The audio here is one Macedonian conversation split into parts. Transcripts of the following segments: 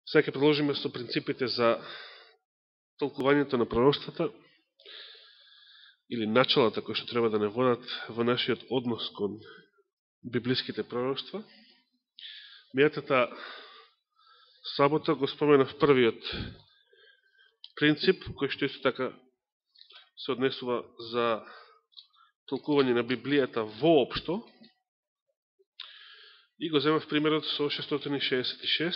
Сега ќе продолжиме со принципите за толкувањето на пророштвата или началата кои што треба да не водат во нашиот однос кон библиските пророштва. Мијатата сабота го споменав првиот принцип, кој што исто така се однесува за толкување на Библијата воопшто, и го земав примерот со 666.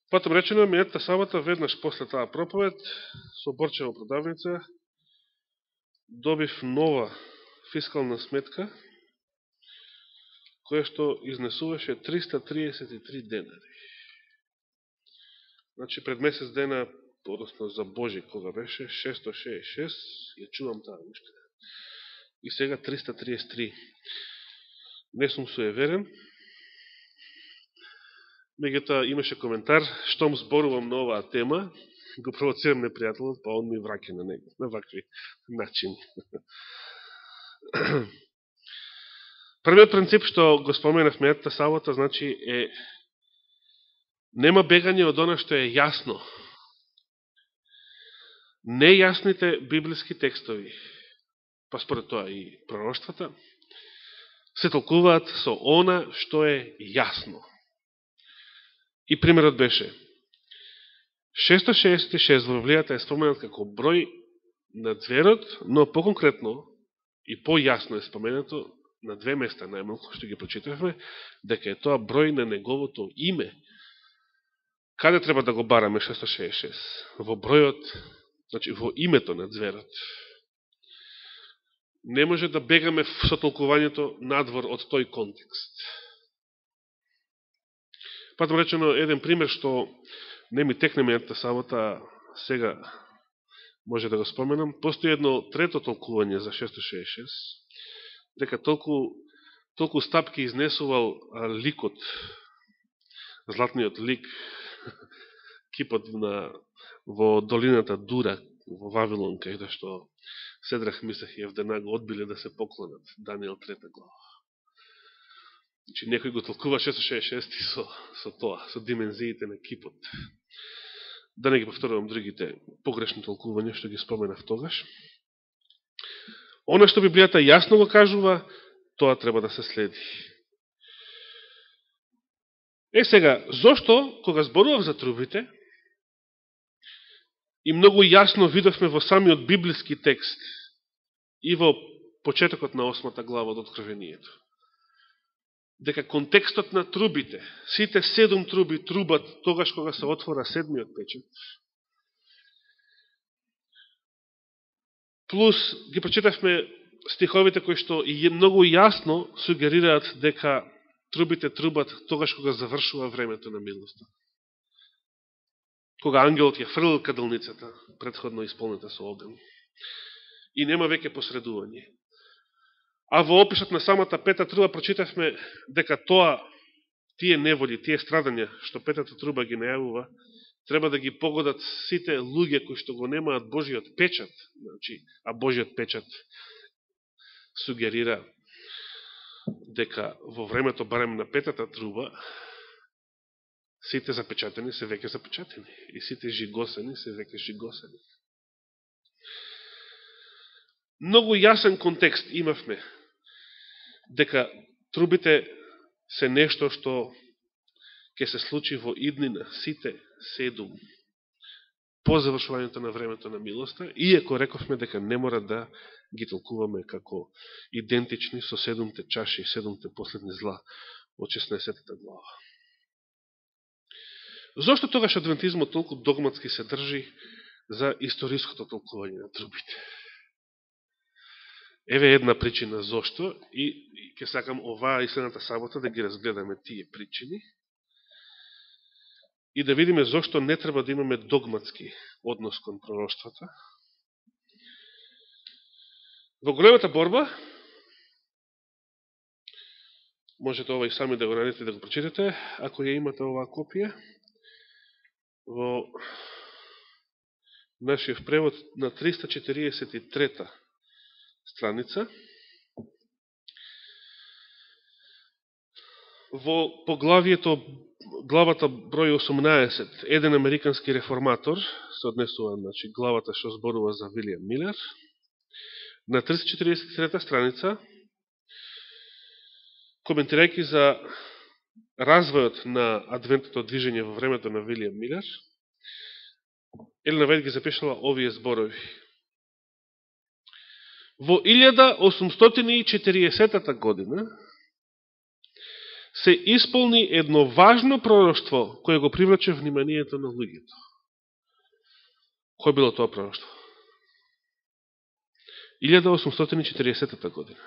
Потом речено, мијатата сабота, веднаш после таа проповед, со Борчева продавница, добив нова фискална сметка, која што изнесуваше 333 денари. Значи, пред месец дена, односно за Божи, кога беше, 666, ја чувам таа уште. И сега 333. Не сум суеверен. Меѓутоа имаше коментар, штом зборувам на оваа тема, го провоцирам непријателот, па он ми враќа на него, на вакви начини. Првиот принцип што го споменав мејатата сабота, значи е нема бегање од она што е јасно. Нејасните библиски текстови, па според тоа и пророштвата, се толкуваат со она што е јасно. И примерот беше 666 во Библијата е споменат како број на зверот, но поконкретно и појасно е споменато на две места, најмалку што ги прочитавме, дека е тоа број на неговото име. Каде треба да го бараме 666? Во бројот, значи во името на зверот. Не може да бегаме со толкувањето надвор од тој контекст. Потом речено еден пример што не ми текне мејатата сабота, сега може да го споменам. Постои едно трето толкување за 666, дека толку стапки изнесувал ликот, златниот лик, кипот во долината Дура, во Вавилон, кај што Седрах, Мисах и Евденага одбиле да се поклонат. Данијел 3 глава. Значи, некој го толкува 666 со тоа, со димензиите на кипот. Да не ги повторувам другите погрешни толкувања што ги споменав тогаш. Она што Библијата јасно го кажува, тоа треба да се следи. Сега, зошто, кога зборував за трубите, и многу јасно видовме во самиот библиски текст и во почетокот на 8 глава од Откровението, дека контекстот на трубите, сите 7 труби трубат тогаш кога се отвора 7-миот печат, плюс ги прочитавме стиховите кои што и многу јасно сугерираат дека трубите трубат тогаш кога завршува времето на милоста. Кога ангелот ја фрлил кадилницата, предходно исполнета со оган, и нема веќе посредување. А во описот на самата пета труба прочитавме дека тие неволи, тие страдања што петата труба ги најавува, треба да ги погодат сите луѓе кои што го немаат Божиот печат, значи, а Божиот печат сугерира дека во времето барем на петата труба сите запечатени се веќе запечатени и сите жигосани се веќе жигосани. Многу јасен контекст имавме дека трубите се нешто што ќе се случи во иднина, сите 7, по завршувањето на времето на милоста, иако рековме дека не мора да ги толкуваме како идентични со 7 чаши и 7 последни зла од 16 глава. Зошто тогаш адвентизмот толку догматски се држи за историското толкување на трубите? Еве една причина зошто, и ќе сакам оваа и следната сабота да ги разгледаме тие причини и да видиме зошто не треба да имаме догматски однос кон пророштвата. Во големата борба, можете ова и сами да го наредите да го прочитате, ако ја имате оваа копија, во нашиот превод на 343 страница, во поглавието главата број 18, еден американски реформатор, се однесува, значи, главата што зборува за Вилијам Милер, на 343 страница, коментирајќи за развојот на адвентното движење во времето на Вилијам Милер, Елена Вајд ги запишала овие зборови. Во 1840 година се исполни едно важно пророштво кое го привлече вниманието на луѓето. Кој било тоа пророштво? 1840 година.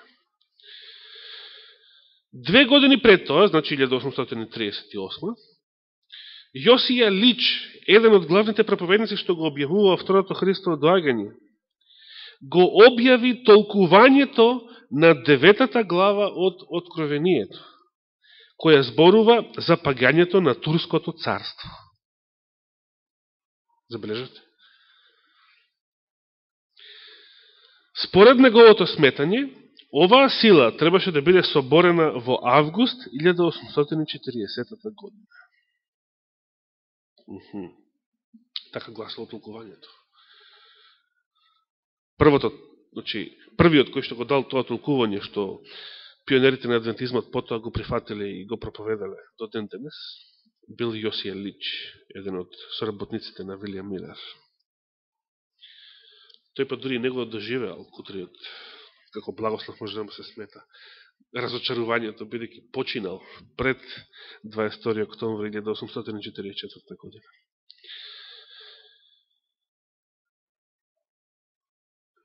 2 години пред тоа, значи 1838, Јосија Лич, еден од главните проповедници што го објавува второто Христово доагање, го објави толкувањето на 9 глава од Откровението, која зборува за пагањето на Турското царство. Забележате? Според неговото сметање, оваа сила требаше да биде соборена во август 1840 година. Така гласило толкувањето. Првиот кој што го дал тоа толкување, што пионерите на адвентизмот потоа го прифатиле и го проповедале до ден денес, бил Јосија Лич, еден од соработниците на Вилијам Милер. Тој па дури него доживеал кутриот, како благослов може да му се смета, разочарувањето, бидејќи починал пред 22. октомври 1844 година.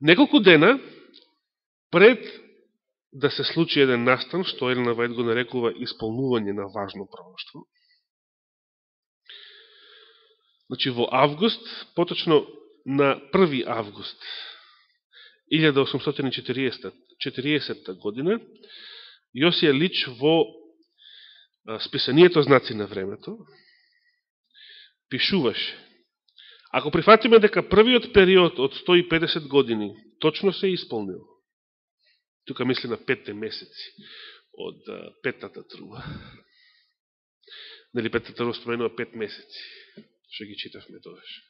Неколку дена пред да се случи еден настан, што Елена Вајд го нарекува исполнување на важно пророштво. Значи во август, поточно на 1. август 1840 година, Јосија Лич во списанието Знаци на времето пишуваше: ако прифатиме дека првиот период од 150 години точно се исполнил, тука мисли на 5 месеци од петата труба. Нели петата труба споменува 5 месеци, што ги читавме тогаш.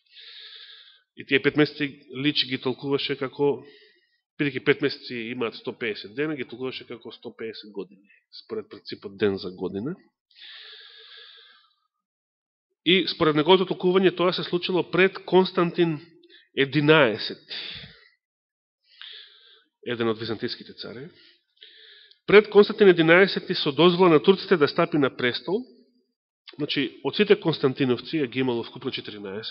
И тие 5 месеци Лич ги толкуваше како, бидејќи 5 месеци имаат 150 дена, ги толкуваше како 150 години, според принципот ден за година. И според неговото толкување тоа се случило пред Константин 11, еден од византиските цари. Пред Константин 11 со дозвола на турците да стапи на престол. Значи, од сите Константиновци ги имало вкупно 14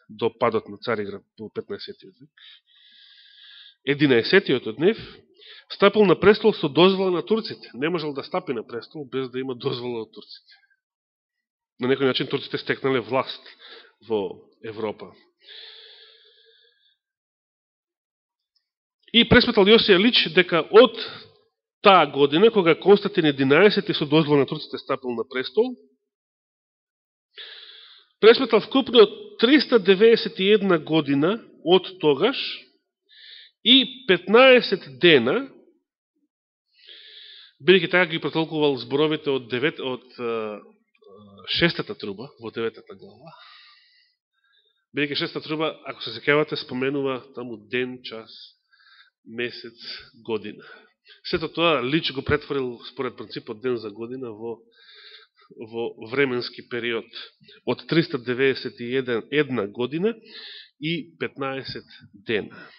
до падот на Цариград во 15-тиот век. 11-тиот од нив стапил на престол со дозвола на турците. Не можел да стапи на престол без да има дозвола од турците. На некој начин турците стекнале власт во Европа. И пресметал Јосија Лич дека од таа година, кога Константин 11 со дозвола на турците стапил на престол, пресметал вкупно 391 година од тогаш и 15 дена, бидејќи така ги протолкувал зборовите од 6-та труба во 9-та глава. Бидејќи 6-та труба, ако се сеќавате, споменува таму ден, час, месец, година. Сето тоа Лич го претворил според принципот ден за година во временски период од 391 година и 15 дена.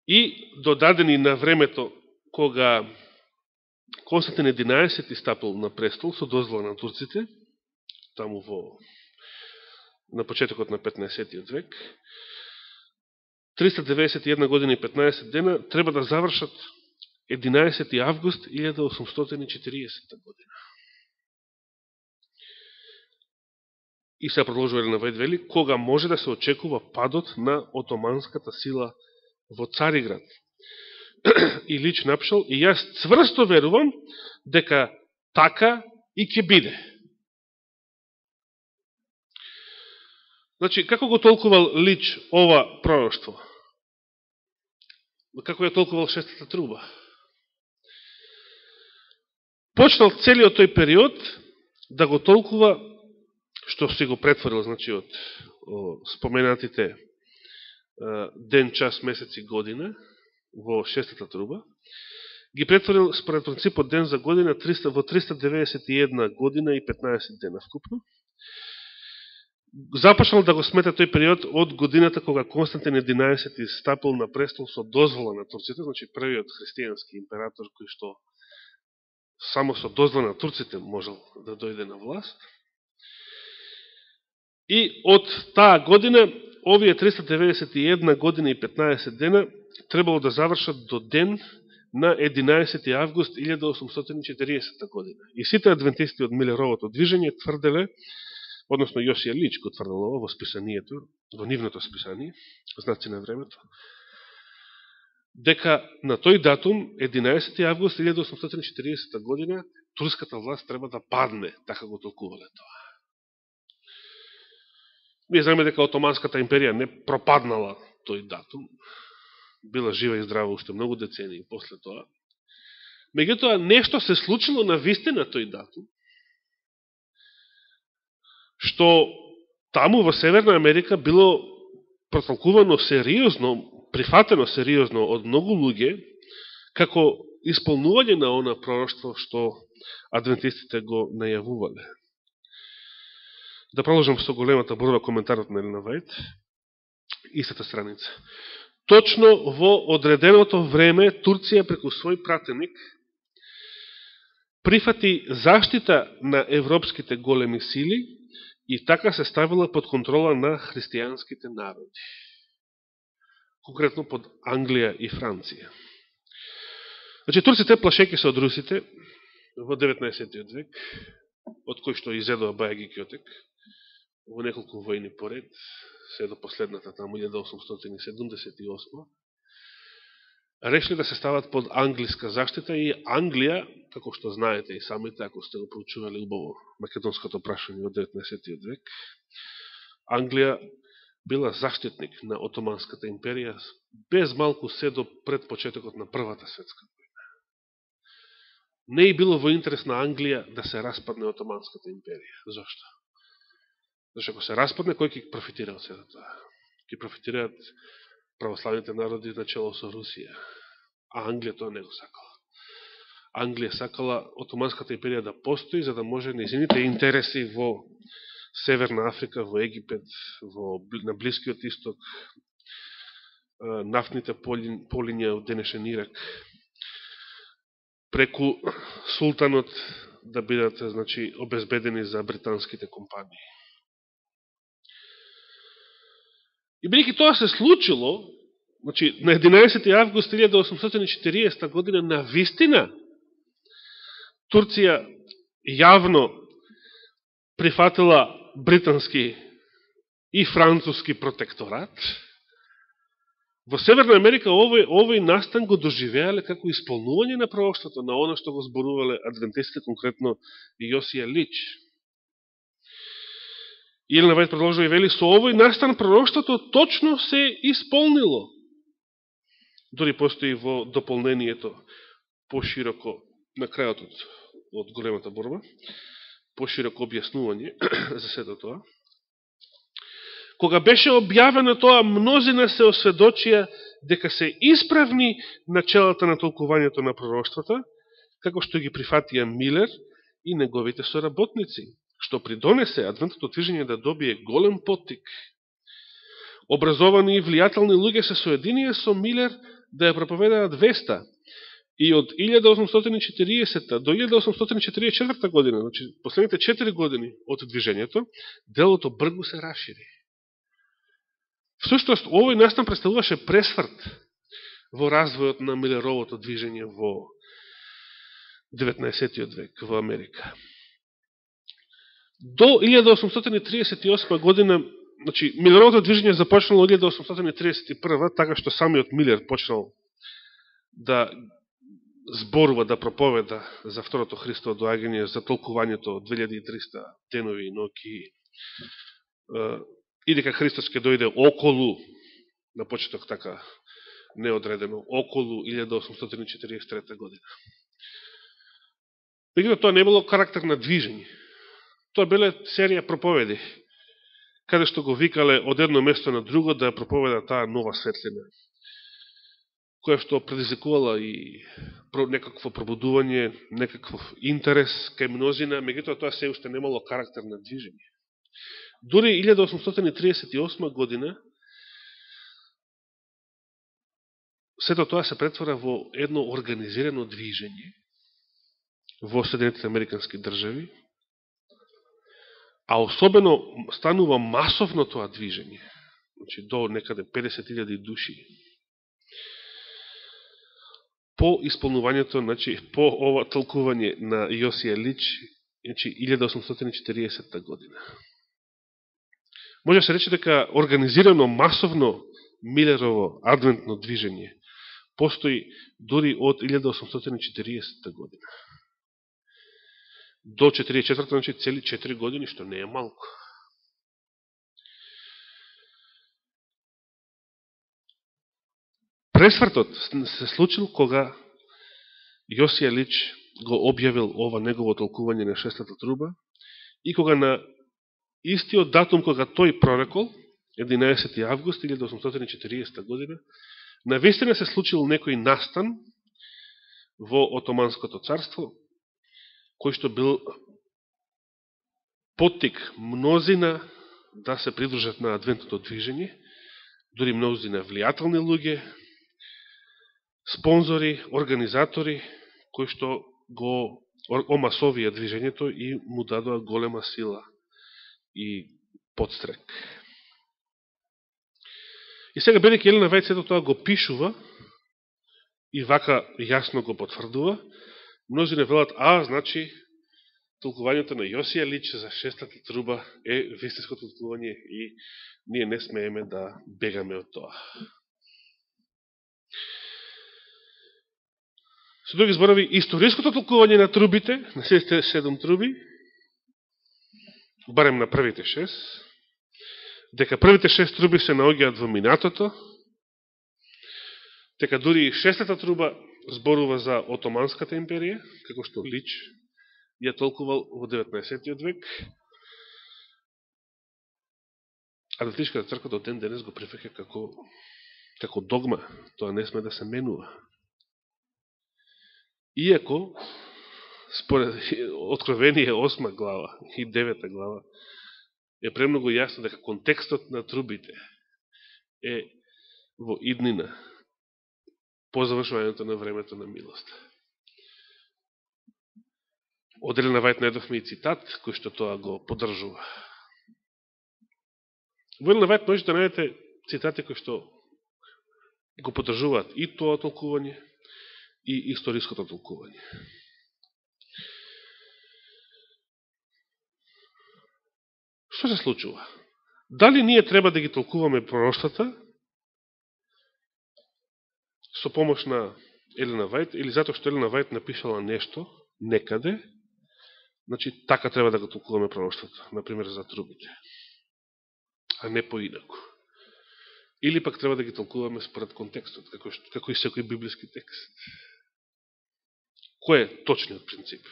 И додадени на времето кога Константин 11 стапил на престол со дозвола на турците, таму на почетокот на 15-тиот век, 391 година и 15 дена треба да завршат 11 август 1840 година. И се продолжува на Вајд вели, кога може да се очекува падот на отоманската сила во Цариград. И Лич напишал: и јас цврсто верувам дека така и ќе биде. Значи, како го толкувал Лич ова пророштво? Како ја толкувал 6-та труба? почнал целиот тој период да го толкува, што си го претворил, значи, од споменатите ден, час, месец и година во шестата труба, ги претворил според принципот ден за година во 391 година и 15 дена вкупно. Започнал да го смета тој период од годината кога Константин 11 стапил на престол со дозвола на турците, значи првиот христијански император кој што само со дозвола на турците можел да дојде на власт. И од таа година, овие 391 година и 15 дена требало да завршат до ден на 11 август 1840 година. И сите адвентисти од Милеровото движење тврделе, односно Јосија Лич го тврдел ово во списанието, во нивното списание, знаци на времето, дека на тој датум, 11 август 1840 година, турската власт треба да падне, така го толкувале тоа. Ние знаеме дека Отоманската империја не пропаднала тој датум, била жива и здрава уште многу децении после тоа. Меѓутоа, нешто се случило на вистина тој датум, што таму во Северна Америка било протолкувано сериозно, прифатено сериозно од многу луѓе, како исполнување на она пророштво што адвентистите го најавувале. Да продолжам со големата борба коментарот на Елена Вајд, истата страница. Точно во одреденото време Турција преку свој пратеник прифати заштита на европските големи сили и така се ставила под контрола на христијанските народи. Конкретно под Англија и Франција. Значи, турците, плашејќи се од русите во 19. век, од кој што изедува Бајаги Кјотек, во неколку војни поред, се до последната таму 1878, решили да се стават под англиска заштита и Англија, како што знаете и самите, ако сте го проучували убаво македонското прашање од 19. век, Англија била заштитник на Отоманската империја без малку се до пред почетокот на Првата светска војна. Не е било во интерес на Англија да се распадне Отоманската империја. Зошто? Зашто ако се распадне, кој ќе профитира од сето тоа? Ќе профитираат православните народи начело со Русија. А Англија тоа не го сакала. Англија сакала Отоманската империја да постои, за да може незините интереси во Северна Африка, во Египет, на Блискиот Исток, нафтните полиња од денешен Ирак, преку султанот да бидат, значи, обезбедени за британските компании. И бидејќи тоа се случило, значи, на 11. август 1840 година, на вистина, Турција јавно прифатила британски и француски протекторат, во Северна Америка овој настан го доживеале како исполнување на пророштвото на оно што го зборувале адвентистите, конкретно Јосија Лич. Елена Вајд продолжува и вели, со овој настан пророштвото точно се исполнило. Дори постои во дополнението пошироко, на крајот од големата борба, пошироко објаснување за сето тоа. Кога беше објавено тоа, мнозина се осведочија дека се исправни началата на толкувањето на пророштвата, како што ги прифатија Милер и неговите соработници, што придонесе адвентното движење да добие голем поттик. Образовани и влијателни луѓе се соединија со Милер да ја проповедаат веста и од 1840 до 1844 година, значи последните 4 години од движењето, делото бргу се расшири. Всушност, овој настан представуваше пресврт во развојот на Милеровото движење во 19. век во Америка. До 1838 година, значи, Милеровото движење започнало од 1831, така што самиот Милер почнал да зборува, да проповеда за второто Христово доаѓање, за толкувањето 2300 денови и ноќи, и дека Христос ќе дојде околу, на почеток така неодредено, околу 1843 година. Меѓутоа, тоа не било карактер на движење. Тоа биле серија проповеди, каде што го викале од едно место на друго да проповеда таа нова светлина, која што предизвикувала и некакво пробудување, некаков интерес кај мнозина, меѓутоа тоа се уште немало карактер на движење. Дури 1838 година сето тоа се претвора во едно организирано движење во Соединетите Американски држави, а особено станува масовно тоа движење, значи до некаде 50.000 души, по исполнувањето, значи по ова толкување на Јосија Лич, значи 1840 година. Може да се рече дека организирано масовно Милерово адвентно движење постои дури од 1840 година. До 44-та, значи цели 4 години, што не е малко. Пресвртот се случил кога Јосија Лич го објавил ова негово толкување на шестата труба и кога на истиот датум кога тој прорекол, 11. август 1840 година, навистина се случил некој настан во Отоманското царство, кој што бил поттик мнозина да се придружат на адвентното движење, дури мнозина влијателни луѓе, спонзори, организатори, кои што го омасовија движењето и му дадоа голема сила и подстрек. И сега, бидејќи Елена Вајд сето тоа го пишува и вака јасно го потврдува, мнозина велат, значи, толкувањето на Јосија Лич за шестата труба е вистинско толкување и ние не смееме да бегаме од тоа. Со други зборови, историското толкување на трубите, на сите 7 труби, барем на првите 6, дека првите 6 труби се наоѓаат во минатото, дека дури и шестата труба зборува за Отоманската империја, како што Лич ја толкувал во 19. век, а Адвентичката црква до ден денес го прифаќа како догма, тоа не сме да се менува. Иако, според Откровение 8 глава и 9 глава, е премногу јасно дека контекстот на трубите е во иднина, по завршувањето на времето на милост. Од Елена Вајд најдовме и цитат, кој што тоа го поддржува. Во Елена Вајд можете да најдете цитати кои што го поддржуваат и тоа толкување, и историското толкување. Што се случува? Дали ние треба да ги толкуваме пророштата со помош на Елена Вајд, или затоа што Елена Вајд напишала нешто некаде, значи така треба да го толкуваме пророштата, например за трубите, а не поинако. Или пак треба да ги толкуваме според контекстот, како и секој библиски текст. Кој е точниот принцип?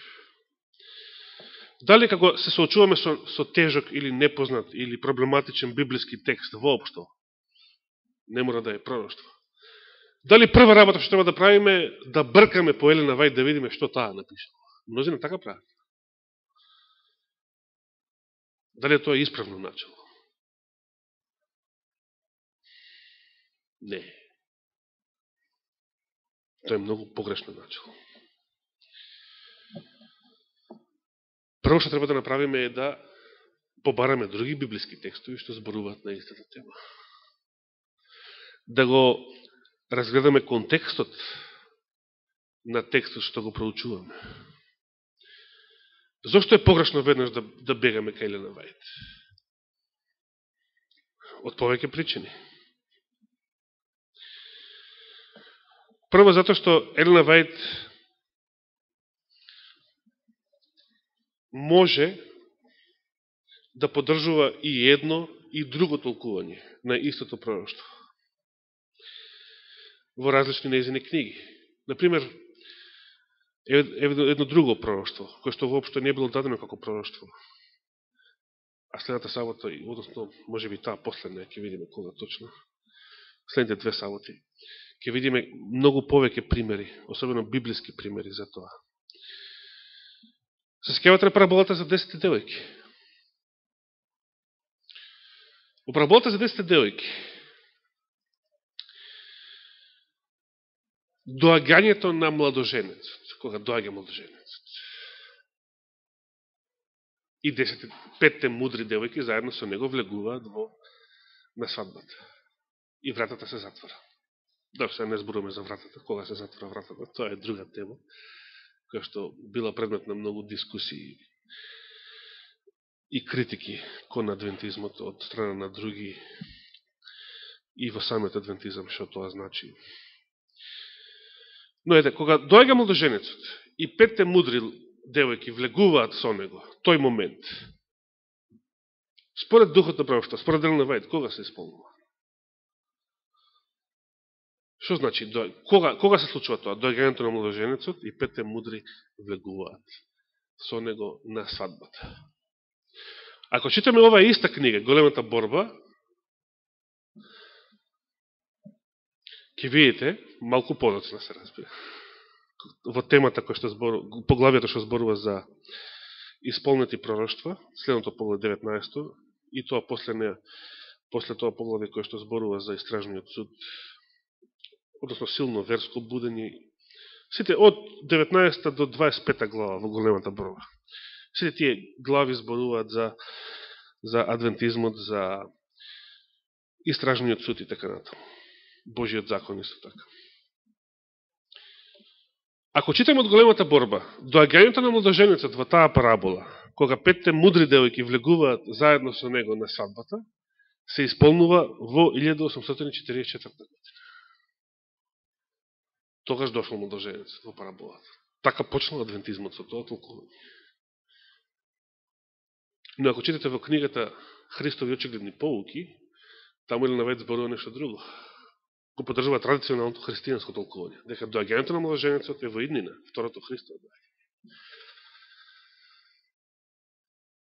Дали како се соочуваме со тежок или непознат или проблематичен библиски текст воопшто, не мора да е пророштво. Дали прва работа што треба да правиме да бркаме по Елена Вајд да видиме што таа напишала? Мнозина така прават. Дали тоа е исправно начало? Не. Тоа е многу погрешно начало. Прво што треба да направиме е да побараме други библиски текстови што зборуваат на истата тема. Да го разгледаме контекстот на текстот што го проучуваме. Зошто е погрешно веднаш да бегаме кај Елена Вајд? Од повеќе причини. Прво затоа што Елена Вајд може да поддржува и едно и друго толкување на истото пророштво во различни нејзини книги. Например, едно друго пророќство, кое што воопшто не било дадено како пророќство. А следната сабота, односно, може би таа последна, ќе видиме кога точно, следните две саботи, ќе видиме многу повеќе примери, особено библиски примери за тоа. Се сеќавате на параболата за 10 девојки. Во параболата за 10 девојки, доагањето на младоженецот, кога доаѓа младоженецот, и 5 мудри девојки заедно со него влегуваат на свадбата. И вратата се затвора. Да, сега не зборуваме за вратата, кога се затвора вратата, тоа е друга тема, која што била предмет на многу дискусии и критики кон адвентизмот од страна на други и во самиот адвентизам, што тоа значи. Но ете, кога доаѓа младоженецот и 5 мудри девојки влегуваат со него, тој момент, според духот на пророштво, според Елен Вајд, кога се исполнува? Што значи, кога се случува тоа? Доаѓањето на младоженецот и 5 мудри влегуваат со него на свадбата. Ако читаме оваа иста книга, Големата борба, ќе видите, малку подоцна се разбира, во темата која што зборува, поглавието што зборува за исполнети пророштва, следното поглавие 19, и тоа после тоа поглавие кој што зборува за истражниот суд, односно силно верско будење. Сите од 19 до 25 глава во Големата борба. Сите тие глави зборуваат за адвентизмот, за истражниот суд и така натаму. Божиот закон исто така. Ако читаме од Големата борба, доаѓањето на младоженецот во таа парабола, кога 5 мудри девојки влегуваат заедно со него на свадбата, се исполнува во 1844 година. Тогаш дошол младоженецот во параболата. Така почнал адвентизмот со тоа толкување. Но ако читате во книгата Христови очигледни поуки, таму Елен Вајд зборува нешто друго. Го поддржува традиционалното христијанско толкување, дека доаѓањето на младоженецот е во иднина, второто Христово доаѓање.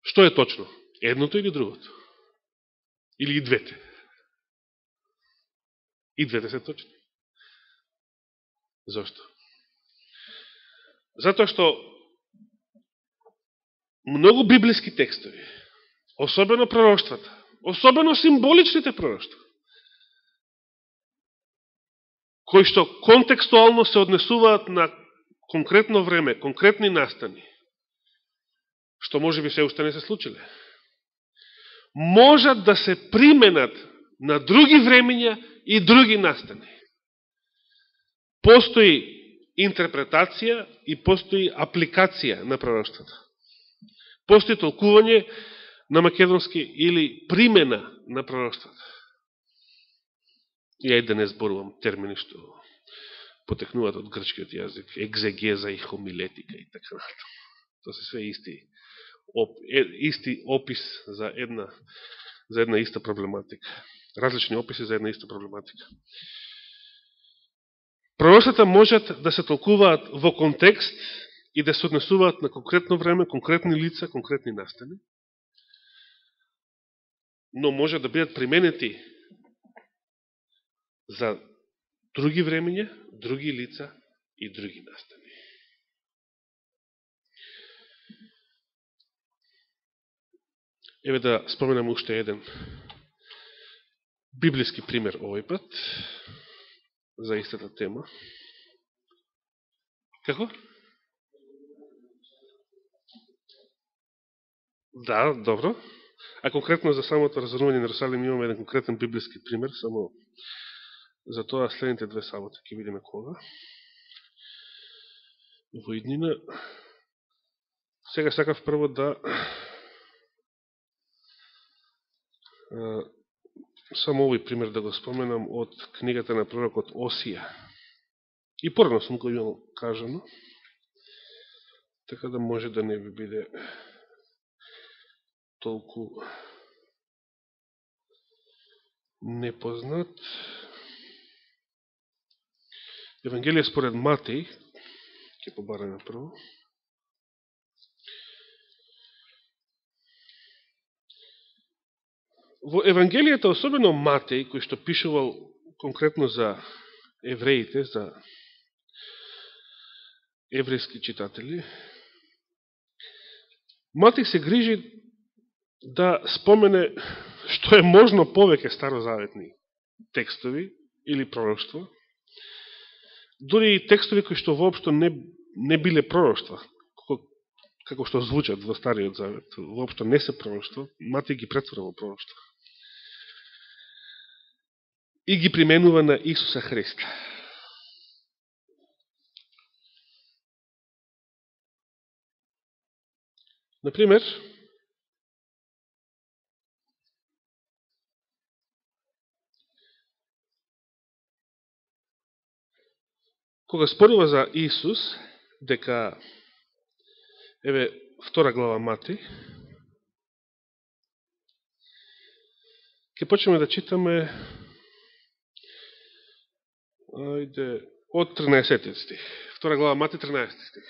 Што е точно? Едното или другото? Или и двете? И двете се точни. Зошто? Затоа што многу библиски текстови, особено пророштвата, особено символичните пророштва, кои што контекстуално се однесуваат на конкретно време, конкретни настани, што може би се уште не се случиле, можат да се применат на други времења и други настани. Постои интерпретација и постои апликација на пророштвата. Постои толкување на македонски или примена на пророштвата. Ја и да не зборувам термини што потекнуваат од грчкиот јазик, екзегеза и хомилетика и така натаму. Тоа се све исти опис за една иста проблематика. Различни описи за една иста проблематика. Пророштвата можат да се толкуваат во контекст и да се однесуваат на конкретно време, конкретни лица, конкретни настани, но може да бидат применети за други времења, други лица и други настани. Еве да споменам уште еден библиски пример овој пат за истата тема. Како? Да, добро. А конкретно за самото разорување на Иерусалим имаме еден конкретен библиски пример, само за тоа следните две саботи ќе видиме кога. Во иднина. Сега сакав прво да само овој пример да го споменам од книгата на пророкот Осија. И порано сум го имал кажано, така да може да не ви биде толку непознат. Евангелие според Матеј, Ке побараме прво. Во Евангелијата, особено Матеј, кој што пишувал конкретно за евреите, за еврејски читатели, Матеј се грижи да спомене што е можно повеќе старозаветни текстови или пророќства, дури и текстови кои што воопшто не биле пророќства, како што звучат во Стариот Завет, воопшто не се пророќства, Матеј ги претвора во пророќства. И ги применува на Исуса Христа. Например, кога спорува за Исус, дека, еве, 2 глава Матеј, ќе почнеме да читаме од 13 стих. 2 глава Матеј, 13 стих.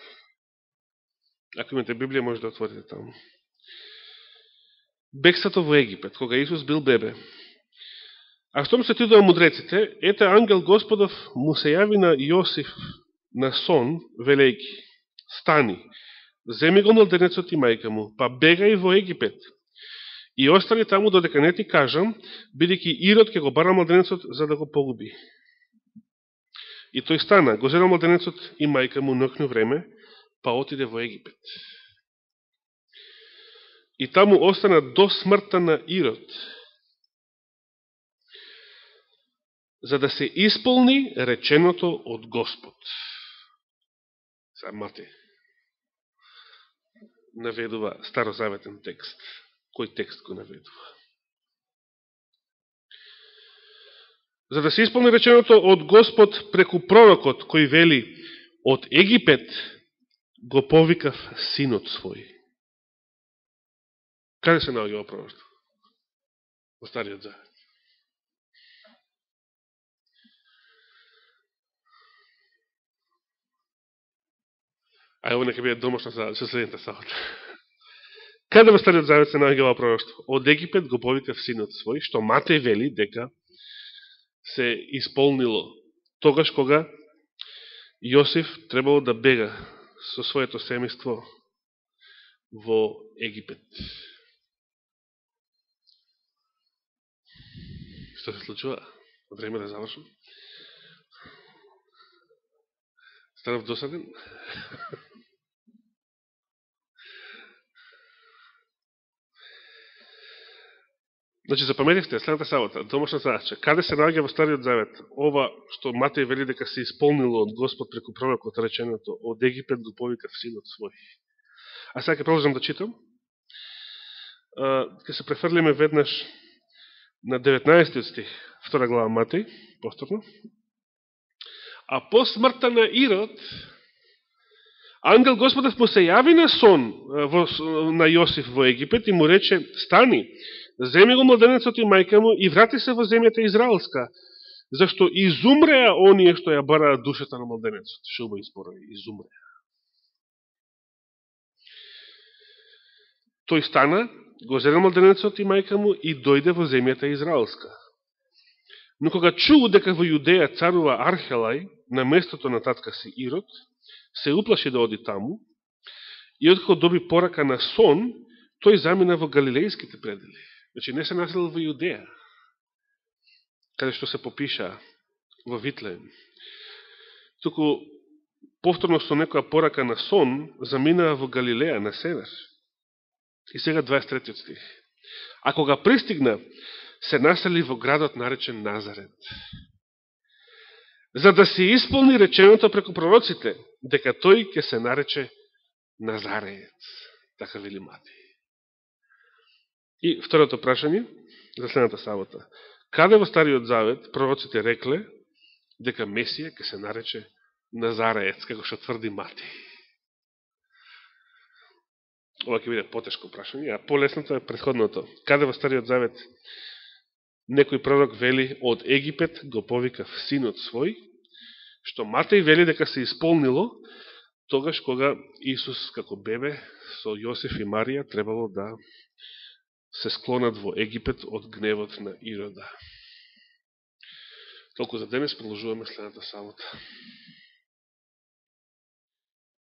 Ако имате Библија, може да отворите таму. Бегството во Египет, кога Исус бил бебе. А штом се тидува мудреците, ете ангел Господов му се јави на Јосиф на сон, велејки: стани, земи го младенецот и мајка му, па бегај во Египет. И остани таму додека не ти кажам, бидејќи Ирод ќе го бара младенецот за да го погуби. И тој стана, го зема младенецот и мајка му ноќно време, па отиде во Египет. И таму остана до смртта на Ирод, за да се исполни реченото од Господ. Сега Матеј наведува старозаветен текст. Кој текст го наведува? За да се исполни реченото од Господ преку пророкот, кој вели: од Египет го повикав синот свој. Каде се наоѓа ова пророќство? Во Стариот Завет. А ово нека биде домашна за следната сабота. Каде во Стариот Завет се наоѓа ова пророќство? Од Египет го повикав синот свој, што Матеј вели дека се исполнило тогаш кога Јосиф требало да бега со своето семејство во Египет. Што се случува? Време да завршам? Станав досаден? Значи, запаметивте, следната сабота, домашна задача. Каде се наоѓа во Стариот Завет ова што Матеј вели дека се исполнило од Господ преку пророкот реченото: од Египет го повикав синот свој. А сега ќе продолжам да читам. Ќе се префрлиме веднаш на 19 стих, 2 глава Матеј, повторно. А по смртта на Ирод, ангел Господов му се јави на сон на Јосиф во Египет и му рече: стани, земи го младенецот и мајка му и врати се во земјата Израелска, зашто изумреа оние што ја бараат душата на младенецот. Шо убави зборови, изумреа. Тој стана, го зеде младенецот и мајка му и дојде во земјата Израелска. Но кога чу дека во Јудеја царува Архелај на местото на татка си Ирод, се уплаши да оди таму и откако доби порака на сон, тој замина во галилејските предели. Значи не се населил во Јудеја, каде што се попиша во Витлеем. Туку повторно со некоја порака на сон заминаа во Галилеја на север. И сега 23 стих. А кога пристигна, се насели во градот наречен Назарет, за да се исполни реченото преку пророците, дека тој ќе се нарече Назареец. Така вели Матеј. И второто прашање за следната сабота. Каде во Стариот Завет пророците рекле дека Месија ќе се нарече Назареец, како што тврди Матеј? Ова ќе биде потешко прашање, а полесното е претходното. Каде во Стариот Завет некој пророк вели: од Египет го повикав синот свој, што Матеј вели дека се исполнило тогаш кога Исус како бебе со Јосиф и Марија требало да се склонат во Египет од гневот на Ирода. Толку за денес, продолжуваме следната сабота.